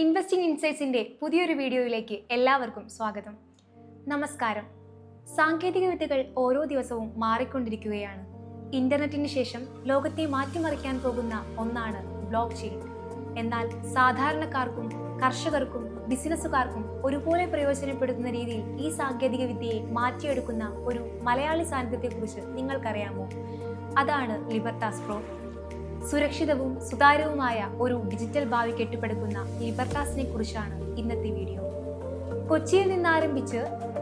Investing ഇൻസൈറ്റ്സിന്റെ പുതിയൊരു വീഡിയോയിലേക്ക് എല്ലാവർക്കും സ്വാഗതം. നമസ്കാരം. സാങ്കേതിക വിദ്യകൾ ഓരോ ദിവസവും മാറിക്കൊണ്ടിരിക്കുകയാണ്. ഇന്റർനെറ്റിന് ശേഷം ലോകത്തെ മാറ്റിമറിക്കാൻ പോകുന്ന ഒന്നാണ് ബ്ലോക്ക് ചെയിൻ. എന്നാൽ സാധാരണക്കാർക്കും കർഷകർക്കും ബിസിനസ്സുകാർക്കും ഒരുപോലെ പ്രയോജനപ്പെടുത്തുന്ന രീതിയിൽ ഈ സാങ്കേതിക വിദ്യയെ മാറ്റിയെടുക്കുന്ന ഒരു മലയാളി സാന്നിധ്യത്തെക്കുറിച്ച് നിങ്ങൾക്കറിയാമോ? അതാണ് ലിബർട്ടാസ് പ്രോ. സുരക്ഷിതവും സുതാര്യവുമായ ഒരു ഡിജിറ്റൽ ഭാവി കെട്ടിപ്പടുക്കുന്ന ലിബർട്ടാസിനെ കുറിച്ചാണ് ഇന്നത്തെ വീഡിയോ. കൊച്ചിയിൽ നിന്നാരംഭിച്ച്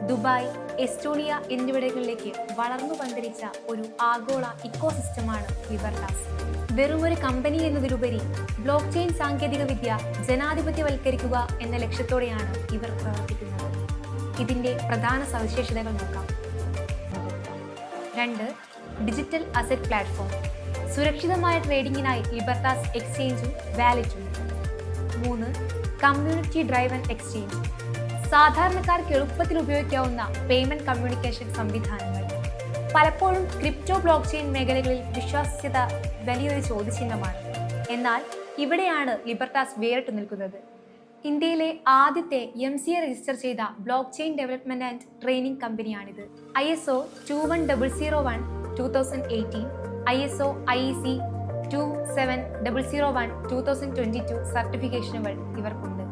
ദുബായ്, എസ്റ്റോണിയ എന്നിവിടങ്ങളിലേക്ക് വളർന്നു പന്തലിച്ച ഒരു ആഗോള ഇക്കോസിസ്റ്റമാണ് ലിബർട്ടാസ്. വെറുമൊരു കമ്പനി എന്നതിലുപരി ബ്ലോക്ക് ചെയിൻ സാങ്കേതിക വിദ്യ ജനാധിപത്യവൽക്കരിക്കുക എന്ന ലക്ഷ്യത്തോടെയാണ് ഇവർ പ്രവർത്തിക്കുന്നത്. ഇതിന്റെ പ്രധാന സവിശേഷതകൾ നോക്കാം. 2. Digital asset platform. സുരക്ഷിതമായ ട്രേഡിംഗിനായി ലിബർട്ടാസ് എക്സ്ചേഞ്ചും വാലറ്റും. 3. Community driven exchange. സാധാരണക്കാർക്ക് എളുപ്പത്തിൽ ഉപയോഗിക്കാവുന്ന പേയ്മെന്റ് കമ്മ്യൂണിക്കേഷൻ സംവിധാനങ്ങൾ. പലപ്പോഴും ക്രിപ്റ്റോ ബ്ലോക്ക് ചെയിൻ മേഖലകളിൽ വിശ്വാസ്യത വലിയൊരു ചോദ്യചിഹ്നമാണ്. എന്നാൽ ഇവിടെയാണ് ലിബർട്ടാസ് വേറിട്ട് നിൽക്കുന്നത്. ഇന്ത്യയിലെ ആദ്യത്തെ MCA രജിസ്റ്റർ ചെയ്ത block chain development and training കമ്പനിയാണിത്. ISO 21001 2018, ISO IEC 27001 2022 സർട്ടിഫിക്കേഷനുകൾ ഇവർക്കുണ്ട്.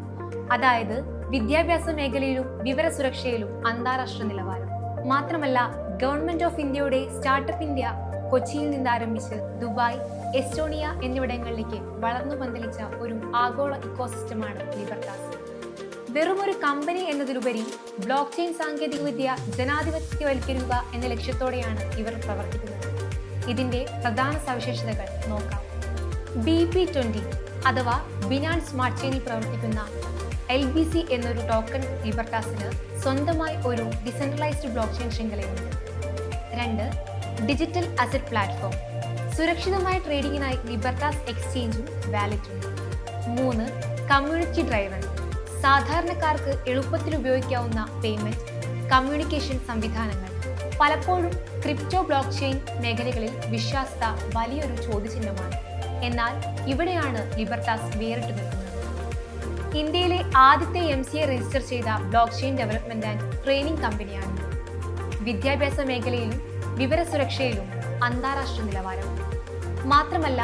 അതായത് വിദ്യാഭ്യാസ മേഖലയിലും വിവര സുരക്ഷയിലും അന്താരാഷ്ട്ര നിലവാരം. മാത്രമല്ല, ഗവൺമെന്റ് ഓഫ് ഇന്ത്യയുടെ സ്റ്റാർട്ടപ്പ് ഇന്ത്യ കൊച്ചിയിൽ നിന്ന് ആരംഭിച്ച് ദുബായ്, എസ്റ്റോണിയ എന്നിവിടങ്ങളിലേക്ക് വളർന്നു പന്തലിച്ച ഒരു ആഗോള ഇക്കോസിസ്റ്റമാണ് ലിബർട്ടാസ്. വെറുമൊരു കമ്പനി എന്നതിലുപരി ബ്ലോക്ക് ചെയിൻ സാങ്കേതികവിദ്യ ജനാധിപത്യവൽക്കരിക്കുക എന്ന ലക്ഷ്യത്തോടെയാണ് ഇവർ പ്രവർത്തിക്കുന്നത്. ഇതിന്റെ പ്രധാന സവിശേഷതകൾ നോക്കാം. BP20 അഥവാ ബിനാൻസ് സ്മാർട്ട് ചെയിനിൽ പ്രവർത്തിക്കുന്ന LBC എന്നൊരു ടോക്കൺ ലിബർട്ടാസിന് സ്വന്തമായി ഒരു ഡിസെൻട്രലൈസ്ഡ് ബ്ലോക്ക് ചെയിൻ ശൃംഖലയുണ്ട്. 2. Digital asset platform. സുരക്ഷിതമായ ട്രേഡിംഗിനായി ലിബർട്ടാസ് എക്സ്ചേഞ്ചും വാലറ്റും. 3. Community driven. സാധാരണക്കാർക്ക് എളുപ്പത്തിൽ ഉപയോഗിക്കാവുന്ന പേയ്മെന്റ് കമ്മ്യൂണിക്കേഷൻ സംവിധാനങ്ങൾ. പലപ്പോഴും ക്രിപ്റ്റോ ബ്ലോക്ക് ചെയിൻ മേഖലകളിൽ വിശ്വാസ്യത വലിയൊരു ചോദ്യചിഹ്നമാണ്. എന്നാൽ ഇവിടെയാണ് ലിബർട്ടാസ് വേറിട്ട് നിൽക്കുന്നത്. ഇന്ത്യയിലെ ആദ്യത്തെ MCA രജിസ്റ്റർ ചെയ്ത block chain development and training കമ്പനിയാണ്. വിദ്യാഭ്യാസ മേഖലയിലും വിവര സുരക്ഷയിലും അന്താരാഷ്ട്ര നിലവാരം. മാത്രമല്ല,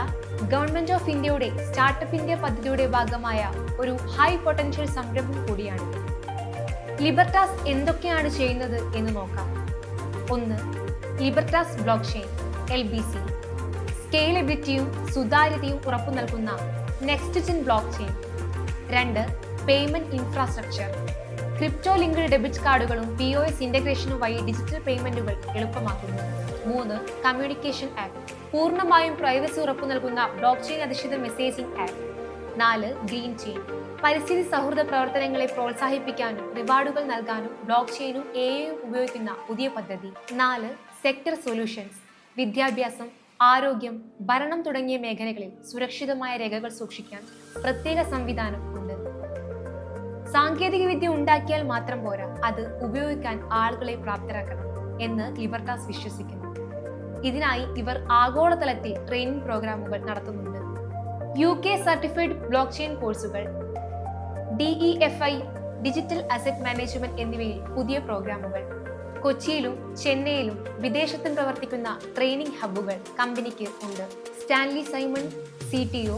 ഗവൺമെന്റ് ഓഫ് ഇന്ത്യയുടെ സ്റ്റാർട്ടപ്പ് ഇന്ത്യ പദ്ധതിയുടെ ഭാഗമായ ഒരു ഹൈ പൊട്ടൻഷ്യൽ സംരംഭം കൂടിയാണ്. ലിബർട്ടാസ് എന്തൊക്കെയാണ് ചെയ്യുന്നത് എന്ന് നോക്കാം. 1. Libertas block chain LBC. സ്കെയിലബിലിറ്റിയും സുതാര്യതയും ഉറപ്പു നൽകുന്ന next gen block chain. 2. Payment infrastructure. Crypto linked debit കാർഡുകളും POS ഇന്റഗ്രേഷനും വഴി ഡിജിറ്റൽ പേയ്മെന്റുകൾ എളുപ്പമാക്കുന്നു. 3. Communication app. പൂർണ്ണമായും പ്രൈവസി ഉറപ്പു നൽകുന്ന ബ്ലോക്ക് ചെയിൻ അധിഷ്ഠിത മെസ്സേജിംഗ് ആപ്പ്. 4. Green chain. പരിസ്ഥിതി സൗഹൃദ പ്രവർത്തനങ്ങളെ പ്രോത്സാഹിപ്പിക്കാനും റിവാർഡുകൾ നൽകാനും ബ്ലോക്ക് ചെയിനും AI ഉപയോഗിക്കുന്ന പുതിയ പദ്ധതി. 4. Sector solutions. വിദ്യാഭ്യാസം, ആരോഗ്യം, ഭരണം തുടങ്ങിയ മേഖലകളിൽ സുരക്ഷിതമായ രേഖകൾ സൂക്ഷിക്കാൻ പ്രത്യേക സംവിധാനം ഉണ്ട്. സാങ്കേതിക വിദ്യ ഉണ്ടാക്കിയാൽ മാത്രം പോരാ, അത് ഉപയോഗിക്കാൻ ആളുകളെ പ്രാപ്തരാക്കണം എന്ന് ലിബർട്ടാസ് വിശ്വസിക്കുന്നു. ഇതിനായി ഇവർ ആഗോളതലത്തിൽ ട്രെയിനിങ് പ്രോഗ്രാമുകൾ നടത്തുന്നുണ്ട്. UK സർട്ടിഫൈഡ് ബ്ലോക്ക് ചെയിൻ കോഴ്സുകൾ, DEFI ഡിജിറ്റൽ അസറ്റ് മാനേജ്മെന്റ് എന്നിവയിൽ പുതിയ പ്രോഗ്രാമുകൾ. കൊച്ചിയിലും ചെന്നൈയിലും വിദേശത്തും പ്രവർത്തിക്കുന്ന ട്രെയിനിങ് ഹബ്ബുകൾ കമ്പനിക്ക് ഉണ്ട്. Stanley Simon CTO,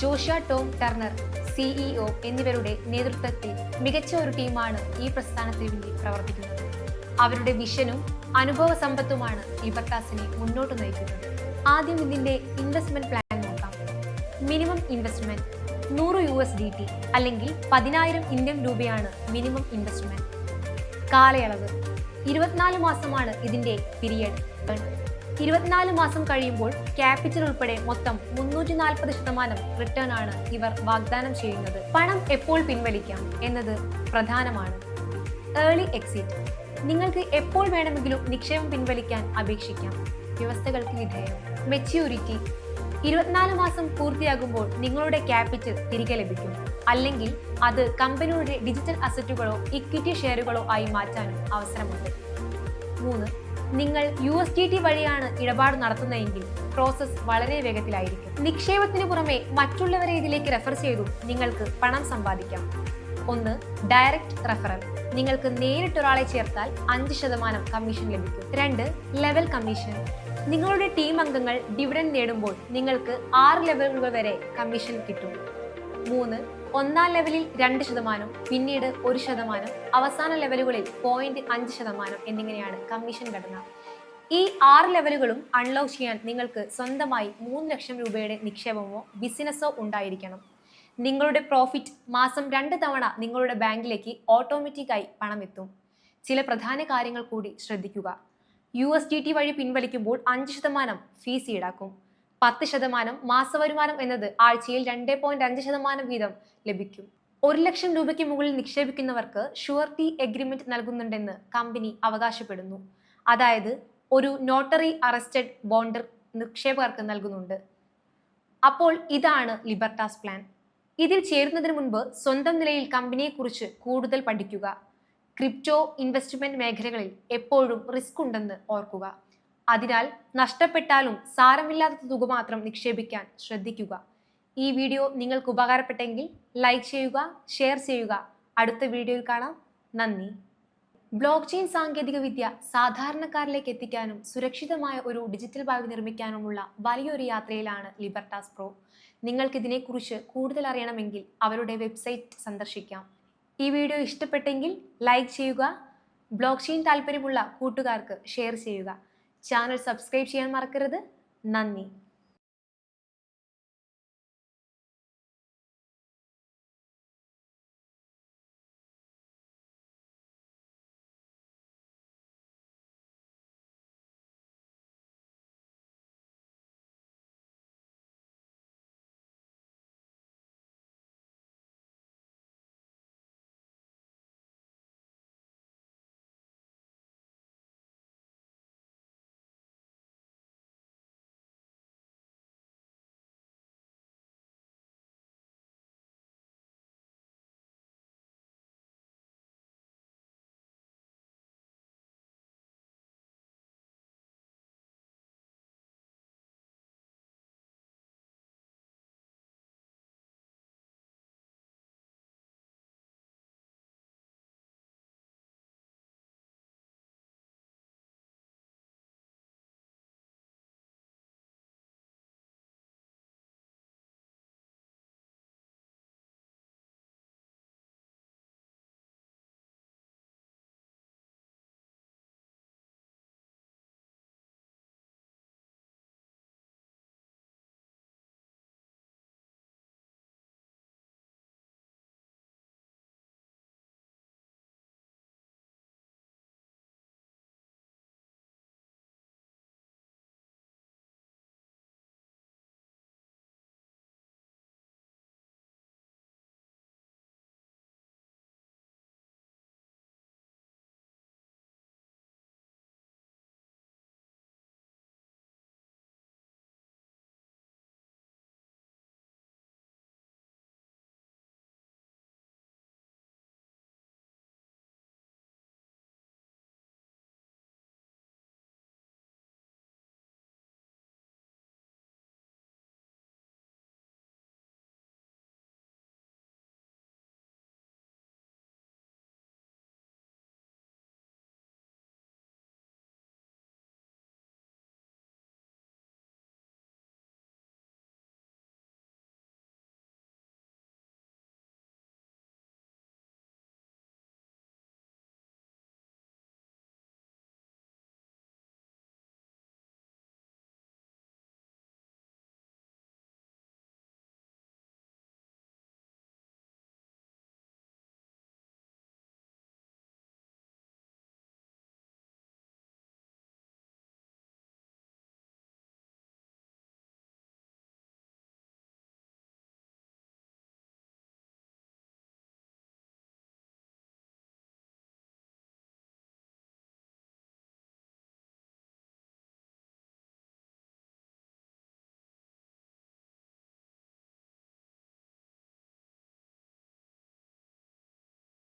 Joshua Tom Turner CEO എന്നിവരുടെ നേതൃത്വത്തിൽ മികച്ച ഒരു ടീമാണ് ഈ പ്രസ്ഥാനത്തിന് വേണ്ടി പ്രവർത്തിക്കുന്നത്. അവരുടെ വിഷനും അനുഭവ സമ്പത്തുമാണ് ലിബർട്ടാസിനെ മുന്നോട്ട് നയിക്കുന്നത്. ആദ്യം ഇതിന്റെ ഇൻവെസ്റ്റ്മെന്റ് പ്ലാൻ നോക്കാം. മിനിമം ഇൻവെസ്റ്റ്മെന്റ് $100 അല്ലെങ്കിൽ 10,000 ഇന്ത്യൻ രൂപയാണ് മിനിമം ഇൻവെസ്റ്റ്മെന്റ്. കാലയളവ് 24 മാസമാണ് ഇതിന്റെ പീരിയഡ്. 24 മാസം കഴിയുമ്പോൾ ക്യാപിറ്റൽ ഉൾപ്പെടെ മൊത്തം 340% റിട്ടേൺ ആണ് ഇവർ വാഗ്ദാനം ചെയ്യുന്നത്. പണം എപ്പോൾ പിൻവലിക്കാം എന്നത് പ്രധാനമാണ്. Early exit. നിങ്ങൾക്ക് എപ്പോൾ വേണമെങ്കിലും നിക്ഷേപം പിൻവലിക്കാൻ അപേക്ഷിക്കാം. വ്യവസ്ഥകൾക്ക് വിധേയം. മെച്യൂരിറ്റി. 24 മാസം പൂർത്തിയാകുമ്പോൾ നിങ്ങളുടെ ക്യാപിറ്റൽ തിരികെ ലഭിക്കും. അല്ലെങ്കിൽ അത് കമ്പനിയുടെ ഡിജിറ്റൽ അസറ്റുകളോ ഇക്വിറ്റി ഷെയറുകളോ ആയി മാറ്റാനും അവസരമുണ്ട്. 3. നിങ്ങൾ USDT വഴിയാണ് ഇടപാട് നടത്തുന്നതെങ്കിൽ പ്രോസസ് വളരെ വേഗത്തിലായിരിക്കും. നിക്ഷേപത്തിന് പുറമെ മറ്റുള്ളവരെ ഇതിലേക്ക് റെഫർ ചെയ്തും നിങ്ങൾക്ക് പണം സമ്പാദിക്കാം. 1. Direct referral. നിങ്ങൾക്ക് നേരിട്ട് ഒരാളെ ചേർത്താൽ 5% കമ്മീഷൻ ലഭിക്കും. 2. Level commission. നിങ്ങളുടെ ടീം അംഗങ്ങൾ ഡിവിഡൻഡ് നേടുമ്പോൾ നിങ്ങൾക്ക് 6 ലെവലുകൾ വരെ കമ്മീഷൻ കിട്ടും. 3. ഒന്നാം ലെവലിൽ 2%, പിന്നീട് 1%, അവസാന ലെവലുകളിൽ 0.5% എന്നിങ്ങനെയാണ് കമ്മീഷൻ ഘടന. ഈ 6 ലെവലുകളും അൺലോക്ക് ചെയ്യാൻ നിങ്ങൾക്ക് സ്വന്തമായി 3 ലക്ഷം രൂപയുടെ നിക്ഷേപമോ ബിസിനസ്സോ ഉണ്ടായിരിക്കണം. നിങ്ങളുടെ പ്രോഫിറ്റ് മാസം 2 തവണ നിങ്ങളുടെ ബാങ്കിലേക്ക് ഓട്ടോമാറ്റിക്കായി പണം എത്തും. ചില പ്രധാന കാര്യങ്ങൾ കൂടി ശ്രദ്ധിക്കുക. USDT വഴി പിൻവലിക്കുമ്പോൾ 5% ഫീസ് ഈടാക്കും. 10% മാസവരുമാനം എന്നത് ആഴ്ചയിൽ 2.5% വീതം ലഭിക്കും. 1 ലക്ഷം രൂപയ്ക്ക് മുകളിൽ നിക്ഷേപിക്കുന്നവർക്ക് ഷുവർട്ടി എഗ്രിമെന്റ് നൽകുന്നുണ്ടെന്ന് കമ്പനി അവകാശപ്പെടുന്നു. അതായത് ഒരു നോട്ടറി അറസ്റ്റഡ് ബോണ്ടർ നിക്ഷേപകർക്ക് നൽകുന്നുണ്ട്. അപ്പോൾ ഇതാണ് ലിബർട്ടാസ് പ്ലാൻ. ഇതിൽ ചേരുന്നതിന് മുൻപ് സ്വന്തം നിലയിൽ കമ്പനിയെക്കുറിച്ച് കൂടുതൽ പഠിക്കുക. ക്രിപ്റ്റോ ഇൻവെസ്റ്റ്മെന്റ് മേഖലകളിൽ എപ്പോഴും റിസ്ക് ഉണ്ടെന്ന് ഓർക്കുക. അതിനാൽ നഷ്ടപ്പെട്ടാലും സാരമില്ലാത്ത തുക മാത്രം നിക്ഷേപിക്കാൻ ശ്രദ്ധിക്കുക. ഈ വീഡിയോ നിങ്ങൾക്ക് ഉപകാരപ്പെട്ടെങ്കിൽ ലൈക്ക് ചെയ്യുക, ഷെയർ ചെയ്യുക. അടുത്ത വീഡിയോയിൽ കാണാം. നന്ദി. ബ്ലോക്ക് ചെയിൻ സാങ്കേതികവിദ്യ സാധാരണക്കാരിലേക്ക് എത്തിക്കാനും സുരക്ഷിതമായ ഒരു ഡിജിറ്റൽ ഭാവി നിർമ്മിക്കാനുമുള്ള വലിയൊരു യാത്രയിലാണ് ലിബർട്ടാസ് പ്രോ. നിങ്ങൾക്കിതിനെക്കുറിച്ച് കൂടുതൽ അറിയണമെങ്കിൽ അവരുടെ വെബ്സൈറ്റ് സന്ദർശിക്കാം. ഈ വീഡിയോ ഇഷ്ടപ്പെട്ടെങ്കിൽ ലൈക്ക് ചെയ്യുക. ബ്ലോക്ക് ചെയിൻ താല്പര്യമുള്ള കൂട്ടുകാർക്ക് ഷെയർ ചെയ്യുക. ചാനൽ സബ്സ്ക്രൈബ് ചെയ്യാൻ മറക്കരുത്. നന്ദി.